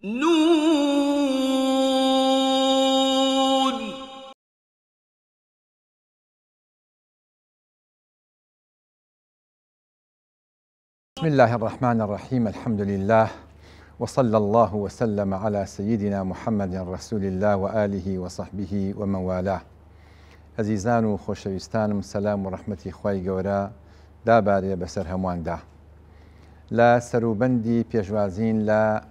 نون. بسم الله الرحمن الرحيم. الحمد لله وصلى الله وسلم على سيدنا محمد رسول الله وآله وصحبه ومن والاه. عزیزان و خۆشەویستانم، سەلام و ڕەحمەتی خوای گەورە دابارێ بەسەر هەموواندا. لە سەروبەندی پێشوازین لە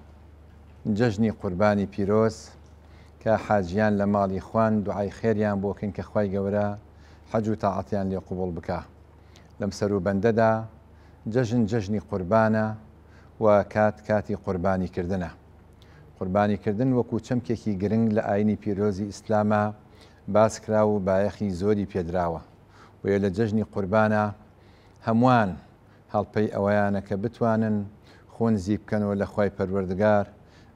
جەژنی قوربانی پیرۆز کە حاجیان لە ماڵی خوان دوعای خێریان بۆکەن کە خوای گەورە حەج و تاعەتیان لێ قوبوڵ بکە. لەم سەروبەندەدا جەژنی قوربانە و کاتی قوربانیکردنە. قوربانیکردن وەکو چەمکێکی گرنگ لە ئاینی پیرۆزی ئیسلامە باس کرا و بایەخی زۆری پێدراوە. وە لە جەژنی قوربانە هەمووان هەڵپەی ئەوەیانە کە بتوانن خۆنزی بکەنەوە لە خوای پەروەردگار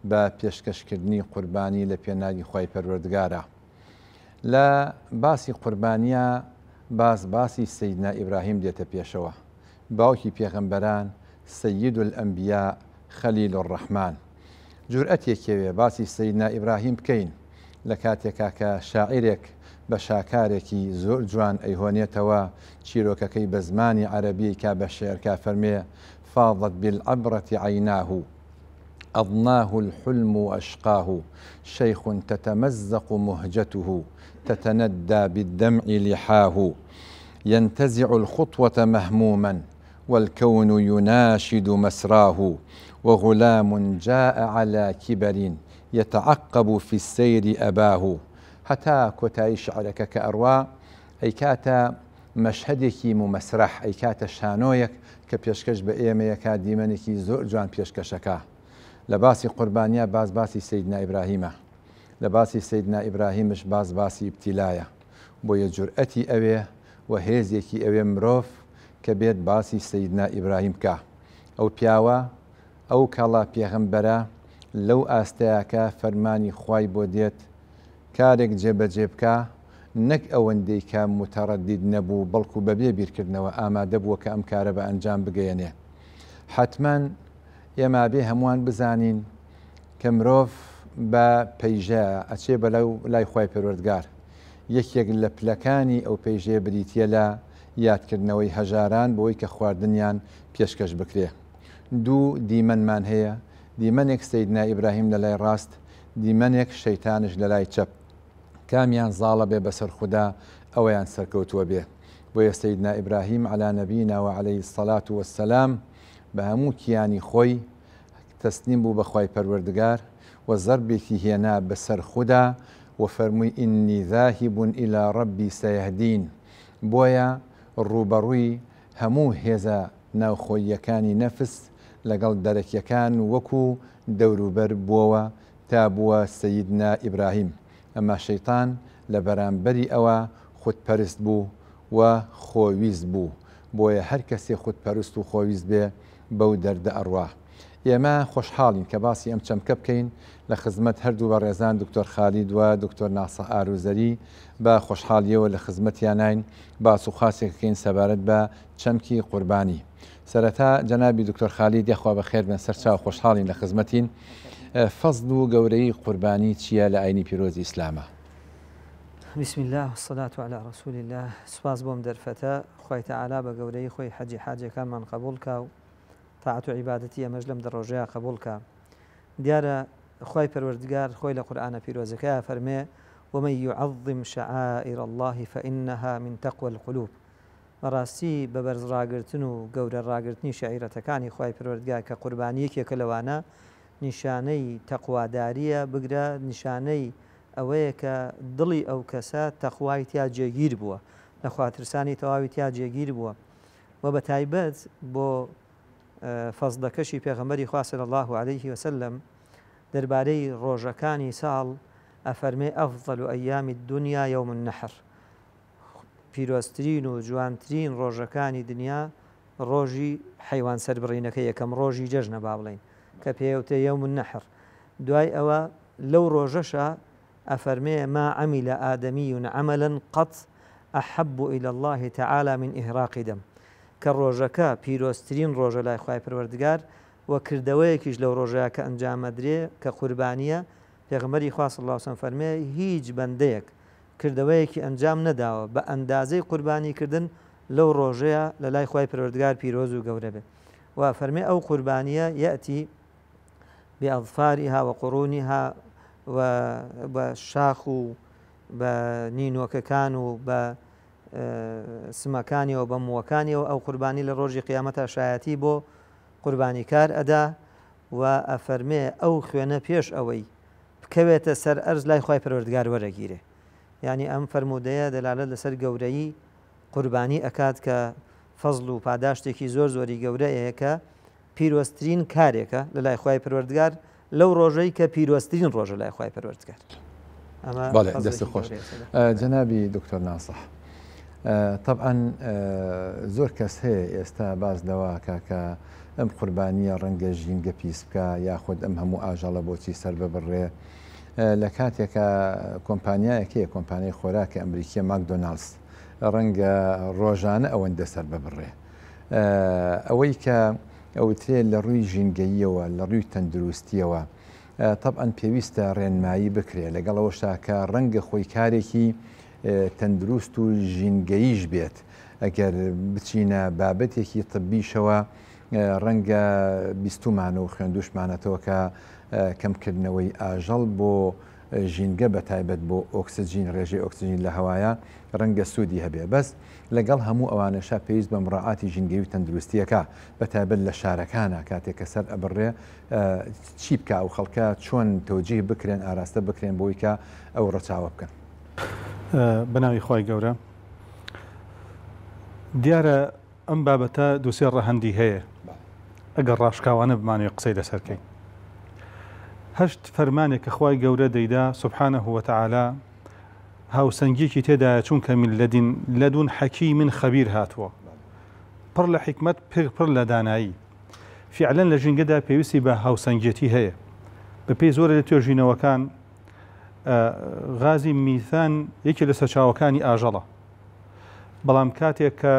بە پێشکەشکردنی قوربانی لە پێناوی خوای پەروەردگارە. لە باسی قوربانیە باسی سەیدنا ئیبراهیم دێتە پێشەوە، باوکی پێغەمبەران، سەید الئەنبیا، خەلیل الرەحمان. جورئەتێکەوێ باسی سەیدنا ئیبراهیم بکەین لە کاتێکا کە شاعیرێک بە شاکارێکی زۆر جوان ئەیهۆنێتەوە چیرۆکەکەی بە زمانی عەرەبی کا بە شێعرکا فەرمێ: فاضت بالعبرة عیناه أضناه الحلم وأشقاه شيخ تتمزق مهجته تتندى بالدمع لحاه ينتزع الخطوة مهموما والكون يناشد مسراه وغلام جاء على كبر يتعقب في السير أباه. هەتا کۆتایی شعرەکە کە ئەڕوا ئەی کاتە مەشهەدێکی ممەسرەح، ئەی کاتە شانۆیەک کە پێشکەش بە ئێمەیەکە دیمەنێکی زۆر جوان پێشکەشەکە. لە باسی قوربانیە باسی سەیدنا ئیبراهیمە، لە باسی سەیدنا ئیبراهیمش باسی ئیبتیلایە. بۆیە جورئەتی ئەوێ و هێزێکی ئەوێ مرۆڤ کە بێت باسی سەیدنا ئیبراهیم بکە. ئەو پیاوە ئەو کاڵا پێغەمبەرە لەو ئاستەیەکە فەرمانی خوای بۆ دێت کارێک جێبەجێ بکە، نەک ئەوەندەی کە متەڕەدید نەبوو بەڵکو بەبێ بیرکردنەوە ئامادە بووە کە ئەم کارە بە ئەنجام بگەیەنێ. حتمەن ئێمە بێ هەمووان بزانین کە مرۆڤ بە پەیژە ئەچێ بە لای خوای پەروەردگار. یەکێک لە پلەکانی ئەو پەیژێ بریتە لە یادکردنەوەی هەژاران بۆی کە خواردنیان پێشکەش بکرێ. دوو دیمەنمان هەیە، دیمەنێک سەیدنا ئیبراهیم لە لای ڕاست، دیمەنێک شەیتانش لە لای چەپ. کامیان زاڵە بێ بەسەر خودا ئەوەیان سەرکەوتووە بێ. بۆیە سەیدنا ئیبراهیم عەلا نەبینا و عەلەیهی السەڵات وەسسەلام بە هەموو کیانی خۆی تەسلیم بوو بەخوای پەروەردگار و زەربێکی هێنا بەسەر خودا و فەرمووی ئینی ذاهب إلی ڕەبی سەیەهدین. بۆیە ڕوبەڕووی هەموو هێزە ناوخۆییەکانی نەفس لەگەڵ دەرەکیەکان وەکو دەوروبەر بووەوە تا بووە سەیدنا ئیبراهیم. ئەمما شەیتان لە بەرامبەری ئەوە خودپەرست بوو و خۆویست بوو. بۆیە هەر کەسێ خودپەرست و خۆویست بێ بەو دەردە ئەڕوا. ئێمە خۆشحاڵین کە باسی ئەم چەمکە بکەین لە خزمەت هەردوو بە ڕێزان دکتۆر خالید و دکتۆر ناسە ئاروزەری بە خۆشحاڵیەوە لە خزمەتیانین باس و خاسێکەکەین سەبارەت بە چەمکی قوربانی. سەرەتا جەنابی دکتۆر خالید یاخوا بەخێر بن، سەرچاو خۆشحاڵین لە خزمەتین. فەزڵ و گەورەی قوربانی چییە لە ئاینی پیرۆزی ئیسلامە؟ بسم الله والصلاة على رسول الله. سپاس بۆم دەرفەتە خوای تەعالا بە گەورەی خۆی حەجی حاجەکانمان قبول کە و تاعەت و عیبادەتی ئەمەش لەم دەڕۆژەیە قبول کە. دیارە خوای پەروەردگار خۆی لە قورئانە پیرۆزەکەیە فەرمێ: ومن يعظم شعائر الله فإنها من تقوى القلوب. بەڕاستی بە بەرزڕاگرتن و گەورە ڕاگرتنی شعیرەتەکانی خوای پەروەردگار کە قوربانیەکێکە لەوانە نیشانەی تەقواداریە بگرە، نیشانەی ئەوەیە کە دڵی ئەو کەسە تەقوای تیا جێگیر بووە، لە خواترسانی تەواوی تیا جێگیر بووە. و بە تایبەت بۆ فەزڵەکەشی پێغەمبەری خوا صلی الله علیه وسلم دەربارەی ڕۆژەکانی ساڵ ئەفەرمێ: ئەفضل ئەیامی الدنیا یوم النحر. پیرۆزترین و جوانترین ڕۆژەکانی دنیا ڕۆژی حەیوان سەربڕینەکە یەکەم ڕۆژی جەژنە با بڵێن کە پێوتە یوم النحر. دوای ئەوە لەو ڕۆژەشە ئەفەرمێ: ما عمل آدمی عملا قط أحب إلى الله تعالى من إهراق دم. کە ڕۆژەکە پیرۆزترین ڕۆژە لای خوای پەروەردگار و کردەوەیەکیش لەو ڕۆژەیە کە ئەنجامەدرێ کە قوربانیە پێغەمبەری خوا صلی الله علیه و سلم فەرمێ هیچ بەندەیەک کردەوەیەکی ئەنجام نەداوە بە ئەندازەی قوربانیکردن لەو ڕۆژەیە لە لای خوای پەروەردگار پیرۆز و گەورە بێ و فەرمێ ئەو قوربانیە یەتی بأظفارها وقرونها بە شاخ و بە نینۆکەکان و بە سمەکانیەوە بە مووەکانیەوە ئەو قوربانی لە ڕۆژی قیامەتە شایەتی بۆ قوربانیکار ئەدا و ئەفەرمێ ئەو خوێنە پێش ئەوەی بکەوێتە سەر ئەرز لای خوای پەروەردگار وەرەگیرێ یعنی ئەم فەرمودەیە دەلالەت لەسەر گەورەی قوربانی ئەکات کە فەزڵ و پاداشتێکی زۆر زۆری گەورەیە کە پیرۆستترین کارێکە لە لای خوای پەروەردگار لەو ڕۆژەی کە پیرۆستترین ڕۆژە لای خوای پەروەردگار. بەڵێ دەستی خۆش. جەنابی دکتۆر ناسح طبعا زۆر کەس هەیە ئێستا باز لەوەکە کە ئەم قوربانیە ڕەنگە ژینگە پیس بکە یاخود ئەم هەموو ئاژەڵە بۆچی سەر ببڕێ لە کاتێکە کۆمپانیایەکەیە کۆمپانیای خۆراکە ئەمریکیە ماکدۆنالدز ڕەنگە ڕۆژانە ئەوەندە سەر ببڕێ ئەوەی کە ئەوترێ لە ڕووی ژینگەییەوە لە ڕووی تەندروستیەوە طبعا پێویستە ڕێنمایی بکرێ لەگەڵەوەشتا کە ڕەنگە خۆی کارێکی تەندروست و ژینگەییش بێت ئەگەر بچینە بابەتێکی طبیشەوە ڕەنگە بیستومانە و خوێندوشمانەتەوە کە کەمکردنەوەی ئاژەڵ بۆ ژینگە بەتایبەت بۆ ئۆکسسیجین ڕێژەی ئۆکسسیجین لە هەوایە ڕەنگە سوودی هەبێ بەس لەگەڵ هەموو ئەوانەشە پێویست بە مڕاعاتی ژینگەی و تەندروستیەکە بەتایبەت لە شارەکانە کاتێک کە سەر ئەبڕێ چی بکە ئەو خەڵکە چۆن تەوجیه بکرێن ئاراستە بکرێن بۆی کە ئەو ڕەچاوە بکەن. بەناوی خۆی گەورە دیارە ئەم بابەتە دووسێ ڕەهەندی هەیە ئەگەر ڕاشکاوانە بمانێ قسەی لەسەرکەی هەشت فەرمانێک کە خوای گەورە دەیدا سوبحانەه وتەعالا هاوسەنگیەکی تێدایە چونکە من لەدون حەکیمن خەبیر هاتووە پڕ لە حیکمەت پڕ لە دانایی فیعلەن لە ژینگەدا پێویستی بە هاوسەنگێتی هەیە بە پێی زۆرە لە توێژینەوەکان غازی میثان یەکی لە سەرچاوەکانی ئاژەڵە بەڵام کاتێک کە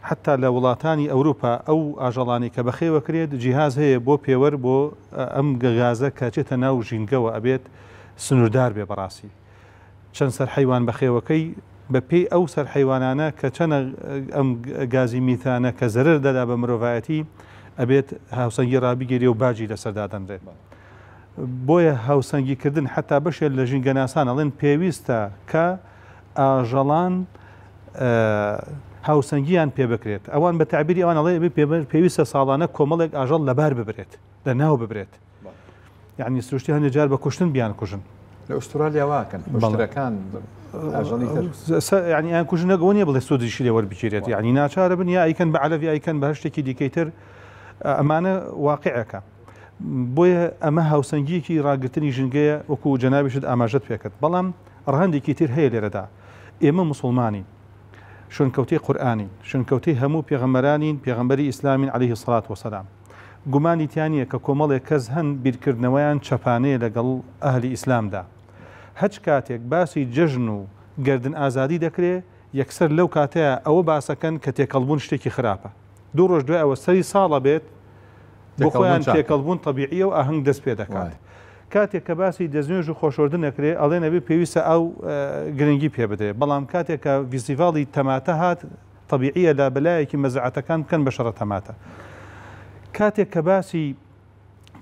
حتا لە وڵاتانی ئەوروپا ئەو ئاژەڵانی کە بەخێوەکرێت جیهاز هەیە بۆ پێوەەر بۆ ئەم گەغازە کاچێتە ناو ژینگەوە ئەبێت سنووردار بێ بەڕاستی چەند سەر حیوان بەخێوەکەی بە پێی ئەو سەر حیوانانە کە چەنە ئەم گازی میثانە کە زەرر دەدا بە مرۆڤایەتی ئەبێت هاوسەنگی ڕابیگەری و باجی لەسەردادەنرێت بۆیە هاوسەنگیکردن حتا بەشێک لە ژینگەناسان ئەڵێن پێویستە کە ئاژەڵان هاوسەنگیان پێ بکرێت ئەوان بە تعبیری ئەوان ئەڵێ پێویستە ساڵانە کۆمەڵێک ئاژەڵ لەبار ببرێت لە ناو ببرێت یعنی سروشتی هەندێک جار بە کوشتن بیان کوژن لە ئوسترالیاواکەن بەڵەکان ینی یان کوژن نەگەوە نیە بڵێ سودیشی لێ وەربگیرێت یعنی ناچارە بن یا ئەیکەن بە عەلەوی ئەیکەن بە هەر شتێکی دیکەیتر ئەمانە واقعەکە بۆیە ئەمە هاوسەنگیەکی ڕاگرتنی ژینگەیە وەکو جەنابیشت ئاماژەت پێکرد بەڵام ڕەهەندێکی تر هەیە لێرەدا ئێمە موسڵمانین شوێنکەوتەی قورئانی شوێنکەوتەی هەموو پێغەمبەرانین پێغەمبەری ئیسلامین عەلەیهی سەڵات وەسەلام گومانی تیانە کە کۆمەڵێک کەس هەن بیرکردنەوەیان چەپانەیە لەگەڵ ئەهلی ئیسلامدا هەچ کاتێک باسی جەژن و گردن ئازادی دەکرێت یەکسەر لەو کاتەیە ئەوە باسەکەن کە تێکەڵبوون شتێکی خراپە دوو ڕۆژ دوای ئەوە سەری ساڵە بێت بۆ خۆیان تێکەڵبوون طبیعیە و ئاهەنگ دەست پێ دەکات کاتێک کە باسی دەستنوێژ و خۆشەوردن نەکرێت ئەڵێ نەبێ پێویستە ئەو گرنگی پێ بدرێت بەڵام کاتێک کە فیستیڤاڵی تەماتە هات طبیعیە لا بەلایەکی مەزرعەتەکان بکەن بە شەڕە تەماتە کاتێک کە باسی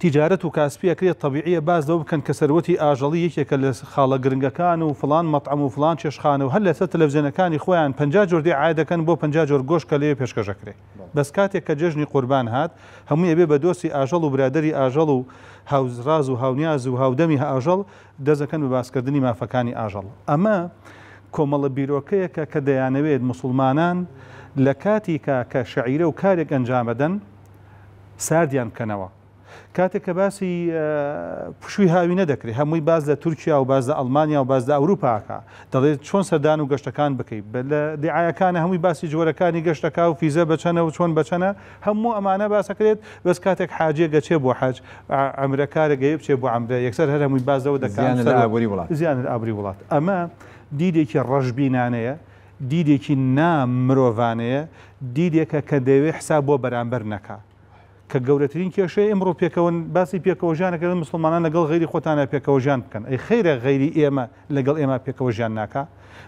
تیجارەت و کاسپی ئەکرێت طبیعیە باز لەوە بکەن کە سەرەتی ئاژەڵی یەکێکە لە خاڵە گرنگەکان و فڵان مەطعەم و فڵان چێشخانە و هەر لەسەر تەلەڤیزیۆنەکانی خۆیان 50 جۆر دیعای دەکەن بۆ 50 جۆر گۆشت کە لێ پێشکەشەکرێ بەس کاتێک کە جەژنی قوربان هات هەمووی ئەبێ بە دۆستی ئاژەڵ و برادەری ئاژەڵ و هاوزراز و هاونیاز و هاودەمی ئاژەڵ دەزەکەن بە باسکردنی مافەکانی ئاژەڵ ئەمە کۆمەڵە بیرۆکەیەکە کە دەیانەوێت موسڵمانان لە کاتی کە شەعیرە و کارێک ئەنجامەدەن ساردیان بکەنەوە کاتێک کە باسی پشووی هاوی نەدەکرێت هەمووی باز لە تورکیا و باز لە ئەڵمانیا و باز لە ئەوروپاکە دەڵێت چۆن سەردان و گەشتەکان بکەیت لە دیعایەکانە هەمووی باسی جۆرەکانی گەشتەکە و فیزە بچەنە و چۆن بچەنە هەموو ئەمانە باسەکرێت بەس کاتێک حاجێ گەچێ بۆ حەج ئەمرەکارە گەیە بچێ بۆ عەمرە یەکسەر هەر هەمووی بازەوە دەکات زیان لە ئابووری وڵات ئەمە دیدێکی ڕەشبینانەیە دیدێکی نام مرۆڤانەیە دیدێکە کە دەوێت حساب بۆ بەرامبەر نەکا کە گەورەترین کێشەیە ئەمڕۆ پێکەوەن باسی پێکەوەژیانەکە مسلمانان لەگەڵ غیری خۆتانە پێکەوەژیان بکەن ئەی خەیرە غیری ئێمە لەگەڵ ئێمە پێکەوەژیان ناکە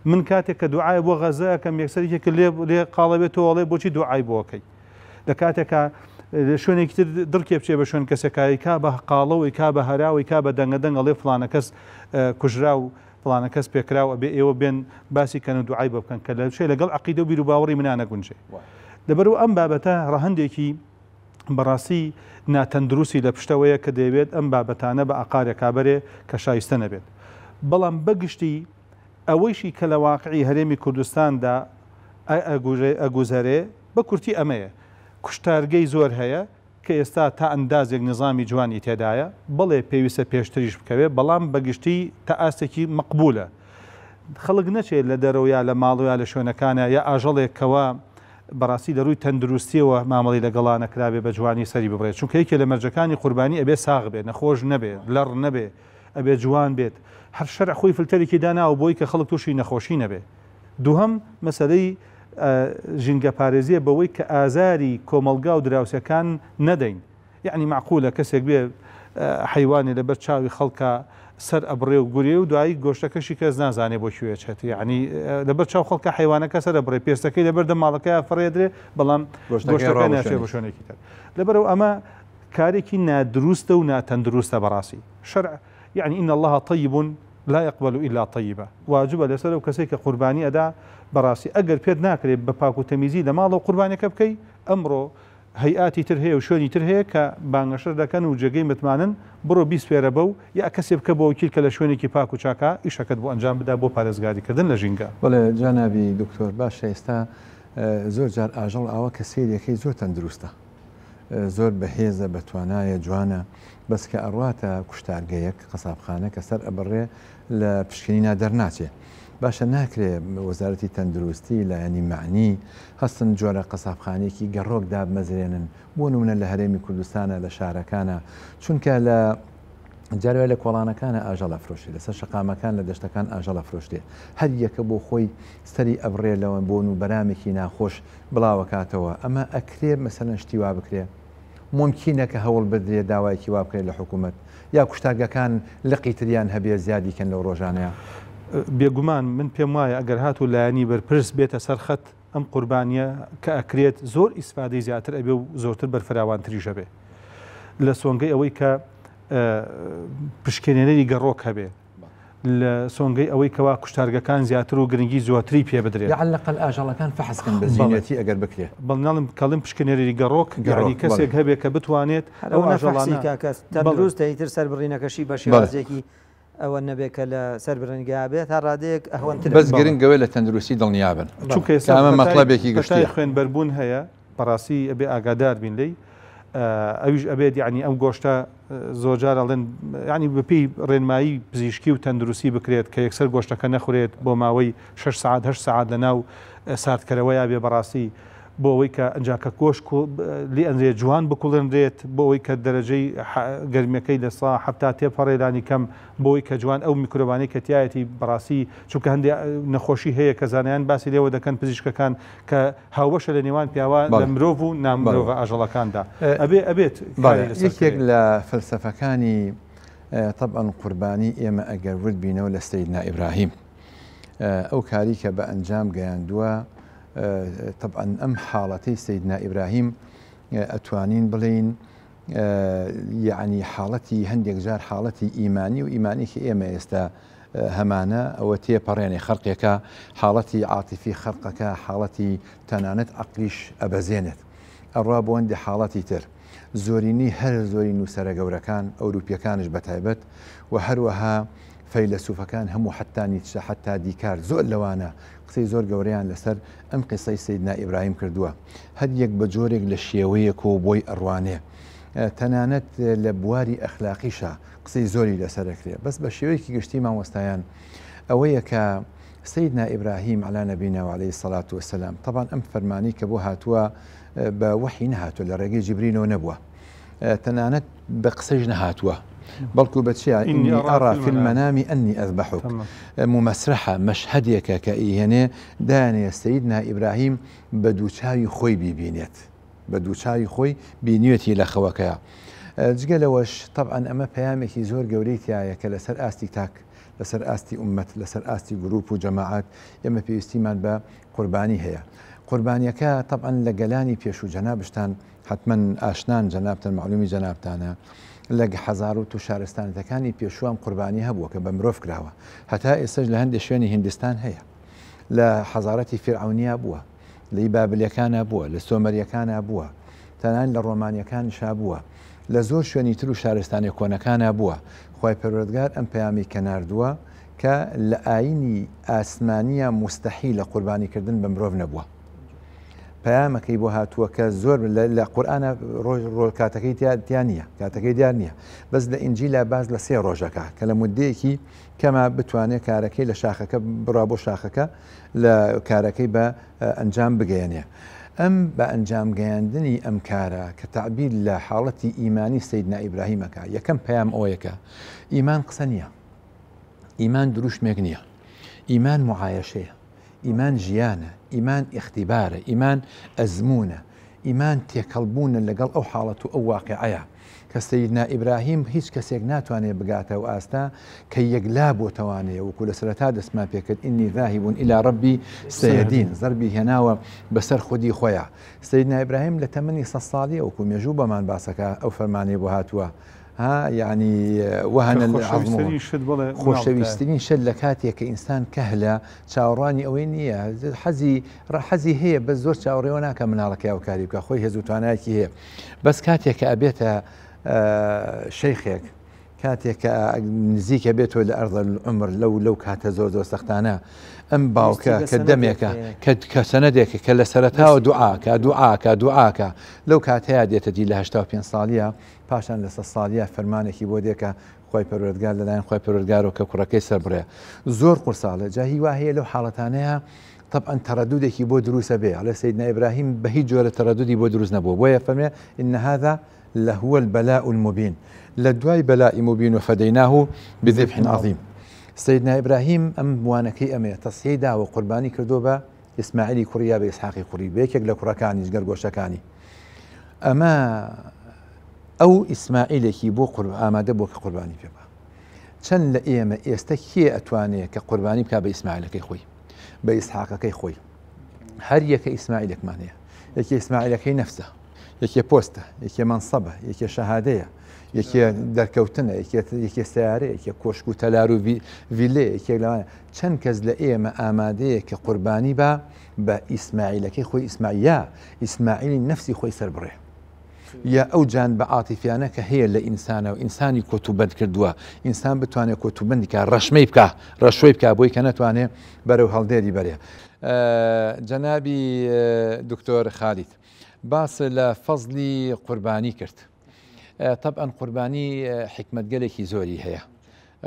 من کاتێک کە دوعای بۆ غەزەکەم یەکسەرێکە لێ قاڵەبێتەوەڵێ بۆچی دوعای بۆکەی لە کاتێکە شوێنێکی تر دڕکێ بچێ بە شوێن کەسەکایی کا بە قاڵەوەی کا بە هەراوی کا بە دەنگەدەنگەڵێ فلانە کەس کوژرا و فلانە کەس پێکراوە بێ ئێوە بێن باسی کەن و دوعای بە بکەن کە لە شێ لەگەڵ عەقیدە و بیر و باوەڕی منانە گونجێ لەبەرەوە ئەم بابەتە ڕەهەندێکی بەڕاستی ناتەندروستی لە پشتەوەیە کە دەیەوێت ئەم بابەتانە بە ئاقارێک کابرێ کە شایستە نەبێت بەڵام بەگشتی ئەوەیشی کە لە واقعی هەرێمی کوردستاندا ئەگوزارێ بە کورتی ئەمەیە کوشتارگەی زۆر هەیە کە ئێستا تا ئەندازێک نظامی جوانی تێدایە بەڵێ پێویستە پێشتریش بکەوێت بەڵام بەگشتی تا ئاستێکی مەقبولە خەڵک نەچێت لە دەرەوەیا لە ماڵویا لە شوێنەکانە یا ئاژەڵێکەوە بەڕاستی لە ڕووی تەندروستیەوە مامەڵی لەگەڵانە کرابێ بە جوانی سەری ببڕێت چونکە یەکێ لە مەرجەکانی قوربانی ئەبێ ساغ بێت نەخۆش نەبێت لەڕ نەبێ ئەبێ جوان بێت هەر شەرع خۆی فلتەرێکی داناوە بۆی کە خەڵک تووشی نەخۆشی نەبێ دووهەم مەسەلەی ژینگە پارێزیە بەوەی کە ئازاری کۆمەلگا و دراوسەکان نەدەین یعنی معقولە کەسێک بێ حیوانی لەبەر چاوی خەڵکە سەر ئەبڕێ و گورێ و دوایی گۆشتەکەشی کەس نازانێ بۆ کوێ چێت یعنی لەبەر چاو خەڵکە حیوانەکە سەر ئەبڕێ پێستەکەی لەبەر دە ماڵەکەی فڕێدرێ بەڵام گۆشتەکە ناشێ بە شوێنێکی تر لەبەرەوە ئەمە کارێکی نادروستە و ناتەندروستە بەڕاستی شەرع يعني إن الله طيب لا يقبل إلا طيبة واجب لەسەر و کەسێک کە قوربانی ئەدا بەڕاستی ئەگەر پێت ناکرێت بە پاک و تەمیزی لە ماڵەوە قوربانەکە بکەی ئەمڕۆ هەیئاتی تر هەیە و شوێنی تر هەیە کە بانگەشەر دەکەن و جێگەی متمانن بڕۆ بیسپێرە بە و یا کەسێ بکە بۆ وکیل کە لە شوێنێکی پاک و چاکە ئیشەکەت بۆ ئەنجام بدا بۆ پارێزگاریکردن لە ژینگە بەڵێ جانابی دکتۆر باشە ئێستا زۆر جار ئاژەڵ ئاوە کە سیرەکەی زۆر تەندروستە زۆر بەهێزە بەتوانایە جوانە بەس کە ئەڕاتە کوشتارگەیەک قەسابخانە کە سەر ئەبڕێ لە پشکنینا دەرناچێ باشە ناکرێ وەزارەتی تەندروستی لە ینی معنی هەستن جۆرە قەسابخانێکی گەڕۆکدا بمەزرێنن بۆ نمونە لە هەرێمی کوردستانە لە شارەکانە چونکە لە جارێ لە کۆڵانەکانە ئاژەڵە فرۆشتێ لەسەر شەقامەکان لە دەشتەکان ئاژەڵە فرۆشتێ هەر یەکە بۆ خۆی سەری ئەبڕێ لەوە بۆن و بەرامێکی ناخۆش بڵاوەکاتەوە ئەمە ئەکرێ مەسەلەن شتی وا بکرێ ممکنە کە هەوڵ بدرێت داوایکی وا بکرێت لە حکوومەت یا کوشتارگەکان لقی تریان هەبێ زیادیکەن لەو ڕۆژانەیە بێگومان من پێم وایە ئەگەر هات و لایەنی بەرپرس بێتە سەرخەت ئەم قوربانیە کە ئەکرێت زۆر ئیسفادەی زیاتر ئەبێ و زۆرتر بەرفراوانتریشە بێ لە سۆنگەی ئەوەی کە پشکێنێنەری گەڕۆک هەبێ لە سۆنگەی ئەوەی کەوا کوشتارگەکان زیاتر و گرنگی زواتری پێ بدرێت لەقل ئاژەڵەکان فەحسکن بەزیینەتی ئەگەر بکرێت بەڵناڵم کەڵم پشکنێری گەڕۆک گەڕی کەسێک هەبێت کە بتوانێت ئەو نەفەحسی کەس تەندروستەیتر سەر بڕینەکەشی بە شێوازێکی ئەوە نەبێت کە لە سەر برنگا بێت تا ڕادەیەک ئەوەنتر بەس گرنگەوەی لە تەندروستی دڵنیابن چونکە ئەمە مەطلبێکی گشتی خوێنبەربوون هەیە بەڕاستی ئەبێ ئاگادار بین لی ئەویش ئەبێت یعنی ئەم گۆشتە زۆرجار ئەڵێن ینی بپی ڕێنمایی پزیشکی و تەندروستی بکرێت کە یەکسەر گۆشتەکە نەخورێت بۆ ماوەی 6 ساعت 8 ساعت لە ناو ساردکەرەوەیە بێ بەڕاستی بۆ ئەوەی کە ئەنجاکە گۆشت لی ئەندرێت جوان بکوڵێنرێت بۆ ئەوەی کە دەرەجەی گەرمیەکەی لە سا حتا تێپەڕێلانی کەم بۆی کە جوان ئەو میکرۆبانەی کە تایەتی بەڕاستی چونکە هەندێک نەخۆشی هەیە کە زانایان باسی لێوە دەکەن پزیشکەکان کە هاوبەشە لە نێوان پیاوە لە مرۆڤ و نامرۆڤە ئاژەڵەکاندا ئەبێت یەکێک لە فەلسەفەکانی طبعاً قوربانی ئێمە ئەگەر ورد بینەوە لە سەیدنا ئیبراهیم ئەو کاری کە بە ئەنجام گەیاندووە طبعاً ئەم حاڵەتەی سەیدنا ئیبراهیم ئەتوانین بڵین یعنی حاڵەتی هەندێک جار حاڵەتی ئیمانی و ئیمانێکی ئێمە ئێستا هەمانە ئەوە تێپەڕێنێ خەڵقێکە حاڵەتی عاتیفی خەڵقەکە حاڵەتی تەنانەت عەقلیش ئەبەزێنێت ئەڕوا بۆ هەندێک حاڵەتی تر زۆرینی هەر زۆری نووسەرە گەورەکان ئەوروپیەکانش بەتایبەت و هەروەها فەیلسوفەکان هەموو حتا نیتشە حتا دیکار زۆر لەوانە قسەی زۆر گەورەیان لەسەر ئەم قسەی سەیدنا ئیبراهیم کردووە هەر یەک بە جۆرێک لە شێوەیەک و بۆی ئەڕوانێ تەنانەت لە بواری ئەخلاقیشە قسەی زۆری لەسەرەکرێ بەس بە شێوەیەکی گشتی مامۆستایان ئەوەیە کە سەیدنا ئیبراهیم عەلا نەبینا و عەلەیهی سەڵات وەسەلام طبعاً ئەم فەرمانی کە بۆ هاتووە بە وەحی نەهاتووە لە ڕێگەی جیبرینەوە نەبووە تەنانەت بە قسەیش نەهاتووە بەڵکو بە چیە ئینی ئەڕا فی المەنامی ئەنی ئەذبەحوک ممەسرەحە مەشهەدێکە کە ئیهێنێ دایانەیە سەیدنا ئیبراهیم بە دووچاوی خۆی بیبینێت بە دووچاوی خۆی بینوێتی لە خەوەکەیە. جگە لەوەش طبعاً ئەمە پەیامێکی زۆر گەورەیتیایە کە لەسەر ئاستی تاک لەسەر ئاستی ئومەت لەسەر ئاستی گروپ و جەماعات ئێمە پێویستیمان بە قوربانی هەیە. قوربانیەکە طبعاً لە گەلانی پێش و جەنابشتان حتمما ئاشنان جەنابتان معلومی جەنابتانە لە حەزارەوت و شارستانەکانی پێشوام قوربانی هەبووە کە بە مرۆڤ کراوە هەتا ئێستش لە هەندێک شوێنی هیندستان هەیە لە حەزارەتی فیرعونیا بووە لە بابلیەکانە بووە لە سۆمەریەکانە بووە تەنان لە ڕۆمانیەکانیشا بووە لە زۆر شوێنی تر و شارستانی کۆنەکانە بووە خی پەروەردگار ئەم پەیامی کەناردووە کە لە ئاینی ئاسمانیە مستەحیل لە قوربانیکردن بە مرۆڤ نەبووە پەیامەکەی بۆ هاتووە کە زۆر لە قورئانە ڕۆژ کاتەکەی دیان نییە کاتەکەی دیار نییە بەس لە ئینجیلا باز لە 3 ڕۆژەکە کە لە مودەیەکی کەما بتوانێت کارەکەی لە شاخەکە بڕا بۆ شاخەکە لە کارەکەی بە ئەنجام بگەیەنێ ئەم بە ئەنجام گەیاندنی ئەم کارە کە تعبیر لە حاڵەتی ئیمانی سەیدنا ئیبراهیمەکە یەکەم پەیام ئەوەیەکە ئیمان قسە نییە ئیمان دروشمێک نییە ئیمان معایەشەیە ئیمان ژیانە ئیمان اختیبارە ئیمان ئەزمونە ئیمان تێکەڵبوونە لەگەڵ ئەو حاڵەت و ئەو واقعەیە کە سەیدنا ئیبراهیم هیچ کەسێک ناتوانێت بگاتەوە ئاستا کە یەکلا بۆتەوانەیە وەکو لە سەرەتا دەستمان پێکرد ئینی ذاهب إلى ربي سەیهدین زەربی هێناوە بەسەر خودی خۆیان سەیدنا ئیبراهیم لە تەمەنی 100 ساڵیە وەکو مێژوو بەمان باسەکە ئەو فەرمانەی بۆ هاتووە یعنی وهنە خۆشەویستترین شت لە کاتێک کە ئینسان کەهلە چاوەڕوانی ئەوەی نییە حەزی هەیە بە زۆر چاوەڕێوە ناکە مناڵەکەی ئەو کاری بکە خۆی هێزوو توانایەکی هەیە بەس کاتێک کە ئەبێتە شەیخێک کاتێک کە نزیکە بێتەوە لە ئەرض العمر لەو کاتە زۆر سەختانە ئەم باوکە کە دەمێکە کە سەنەدێکە کە لە سەرەتاوە دوعاکە لەو کاتەیە دێتە دی لە 85 ساڵیە پاشان لە 100 ساڵیە فەرمانێکی بۆ دێکە خۆی پەروەردگار لەلایەن خۆی پەروەردگارەوە کە کوڕەکەی سەربڕێ زۆر قورساڵە جا هی وا هەیە لەو حاڵەتانەیە طبعا تەردودێکی بۆ دروستە بێ على سيدنا إبراهيم بە هیچ جۆرە تەردودی بۆ دروست نەبووە بۆیە فەرمێ إن هذا لهو البلاء المبين لە دوای بەلائی مبین وفەدەیناه بذبح عظیم سيدنا إبراهيم ئەم وانەکەی ئەمێ تەسیحی داوە قوربانی کردو بە ئیسماعیلی کوڕیا بە ئیسحاقی کوڕی بە یەکێک لە کوڕەکانی گەرگۆشەکانی ئەمە ئەو ئیسماعیلێکی بۆ ئامادە بۆ کە قوربانی پێ بە چەند لە ئێمە ئێستا کێ ئەتوانێت کە قوربانی بکە بە ئیسماعیلەکەی خۆی بە ئیسحاقەکەی خۆی هەر یەکە ئیسماعیلێکمان هەیە یەکێ ئیسماعیلەکەی نەفسە یەکێ پۆستە یەکێ مەنسەبە یەکێ شەهادەیە یەکێ دەرکەوتنە یەکێ سیارە یەکێ کۆشک و تەلار و ڤیلێ یەکێک لەوانە چەند کەس لە ئێمە ئامادەیە کە قوربانی بە ئیسماعیلەکەی خۆی ئیسماعیلی نەفسی خۆی سەربڕێ یا ئەو جان بە عاتیفیانە کە هەیە لە ئینسانە و ئینسانی کۆتوبەند کردووە ئینسان بتوانێت کۆتوبەندی کە ڕەشمەی بکە بۆی کە نەتوانێت بەرەو هەڵدێری بەرێ جەنابی دکتۆر خالید باس لە فەزلی قوربانی کرد طبعا قوربانی حکمتگەلێکی زۆری هەیە